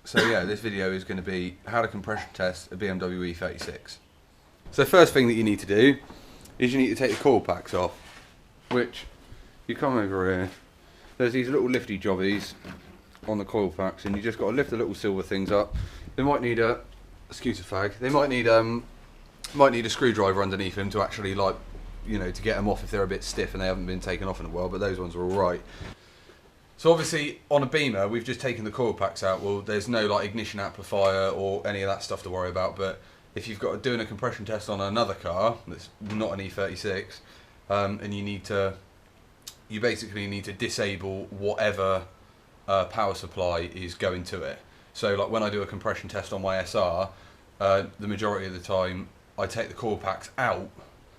So yeah, this video is going to be how to compression test a Bmw E36. So the first thing that you need to do is you need to take the coil packs off, which you come over here. There's these little lifty jobbies on the coil packs, and you just got to lift the little silver things up. They might need a, excuse the fag, they might need a screwdriver underneath them to actually, like, you know, to get them off if they're a bit stiff and they haven't been taken off in a while, but those ones are alright. So obviously on a Beamer we've just taken the coil packs out. Well, there's no like ignition amplifier or any of that stuff to worry about, but if you've got doing a compression test on another car that's not an E36, and you basically need to disable whatever power supply is going to it. So like when I do a compression test on my SR, the majority of the time I take the coil packs out,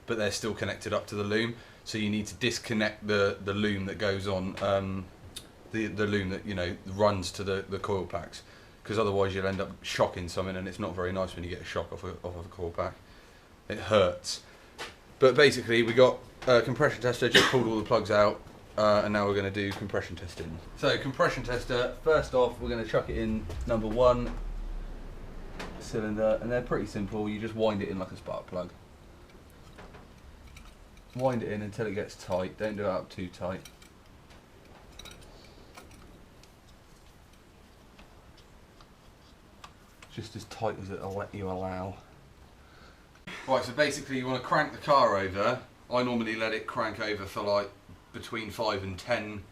but they're still connected up to the loom. So you need to disconnect the loom that goes on, the loom that, you know, runs to the coil packs, because otherwise you'll end up shocking something, and it's not very nice when you get a shock off of a coil pack. It hurts. But basically we got a compression tester, just pulled all the plugs out, and now we're going to do compression testing. So compression tester, first off we're going to chuck it in number 1 cylinder, and they're pretty simple. You just wind it in like a spark plug. Wind it in until it gets tight, don't do it up too tight. Just as tight as it'll let you allow. Right, so basically you want to crank the car over. I normally let it crank over for like between 5 and 10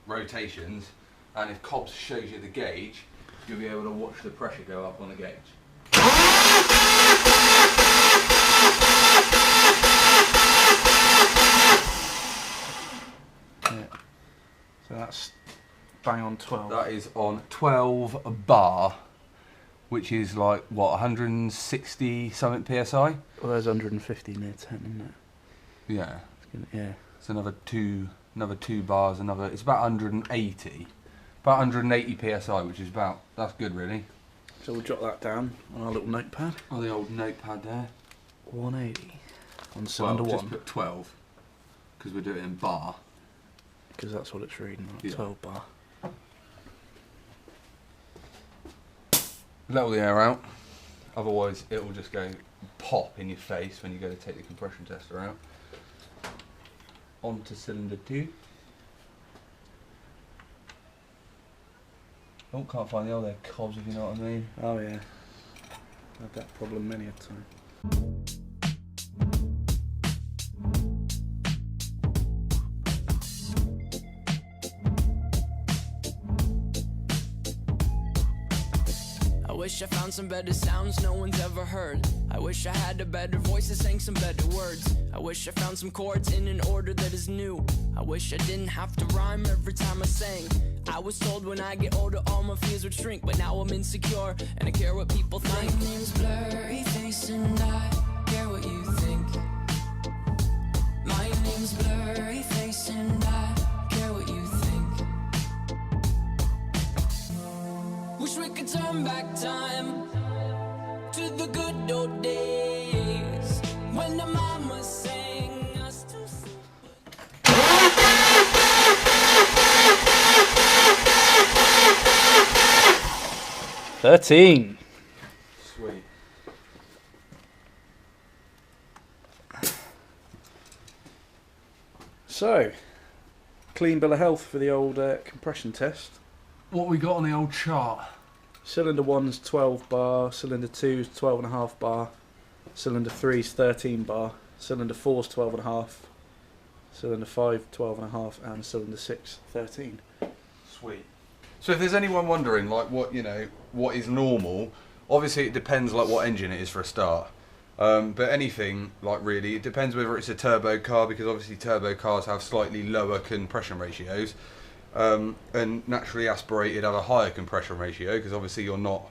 rotations, and if Cobbs shows you the gauge, you'll be able to watch the pressure go up on the gauge. Yeah. So that's bang on 12. That is on 12 bar, which is like what, 160 something psi? Well, there's 150 near 10, isn't it? Yeah. Yeah. It's another two bars. It's about 180, about 180 psi, which is about, that's good really. So we'll jot that down on our little notepad. Oh, the old notepad there. 180 on cylinder 1. Just put 12 because we're doing it in bar. Because that's what it's reading, like Yeah. 12 bar. Let all the air out, otherwise it will just go pop in your face when you go to take the compression tester out. On to cylinder 2. Oh, can't find the old there, Cobbs, if you know what I mean. Oh yeah. Had that problem many a time. I wish I found some better sounds no one's ever heard. I wish I had a better voice that sang some better words. I wish I found some chords in an order that is new. I wish I didn't have to rhyme every time I sang. I was told when I get older all my fears would shrink, but now I'm insecure and I care what people think. My name's Blurry Face and I care what you think. My name's Blurry Face and I care what you think. Wish we could turn back time to the good old days when the mama sang us to sleep. 13. Sweet. So, clean bill of health for the old compression test. What we got on the old chart? Cylinder 1's 12 bar, cylinder 2's 12.5 bar, cylinder 3's 13 bar, cylinder 4's 12.5, cylinder 5 12.5, and cylinder 6 13. Sweet. So if there's anyone wondering, like, what, you know, what is normal, obviously it depends like what engine it is for a start. But anything, like, really, it depends whether it's a turbo car, because obviously turbo cars have slightly lower compression ratios, and naturally aspirated have a higher compression ratio, because obviously you're not,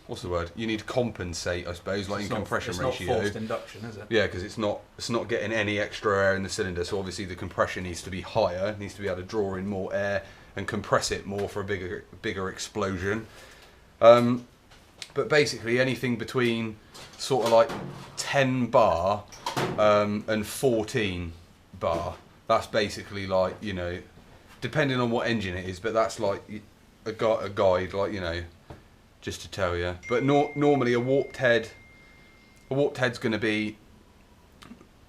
what's the word? You need to compensate, I suppose, like in compression ratio. It's not forced induction, is it? Yeah, because it's not getting any extra air in the cylinder, so obviously the compression needs to be higher, it needs to be able to draw in more air and compress it more for a bigger explosion. But basically anything between sort of like 10 bar and 14 bar, that's basically like, you know, depending on what engine it is, but that's like a guide, like, you know, just to tell you. But normally a warped head's going to be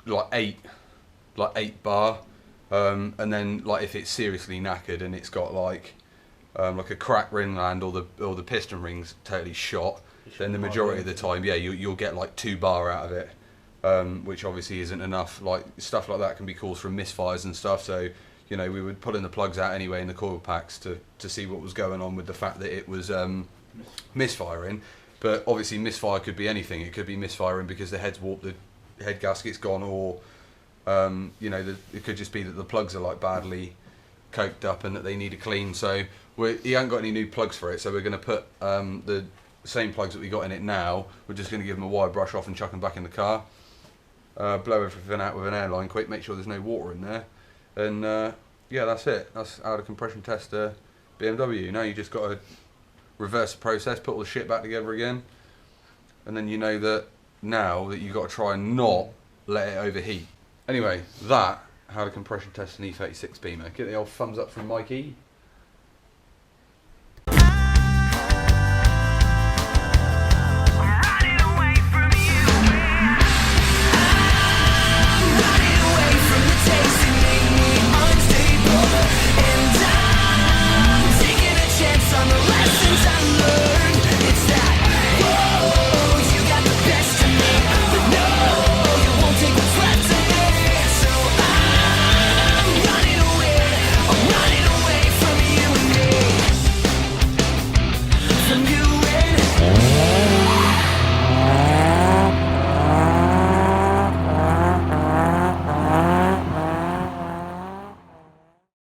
like 8 bar, and then like if it's seriously knackered and it's got like a cracked ringland or the piston rings totally shot, then the majority of the time, yeah, you'll get like 2 bar out of it, which obviously isn't enough. Like stuff like that can be caused from misfires and stuff. So, you know, we would pull in the plugs out anyway in the coil packs to see what was going on with the fact that it was misfiring. But obviously misfire could be anything. It could be misfiring because the head's warped, the head gasket's gone, or you know, it could just be that the plugs are like badly coked up and that they need a clean. So he hasn't got any new plugs for it, so we're going to put the same plugs that we got in it now. We're just going to give them a wire brush off and chuck them back in the car, blow everything out with an airline quick, make sure there's no water in there, and yeah, that's it. That's how to compression test a BMW. Now you just got to reverse the process, put all the shit back together again, and then you know that now that you've got to try and not let it overheat. Anyway, how to compression test an E36 Beamer. Get the old thumbs up from Mikey.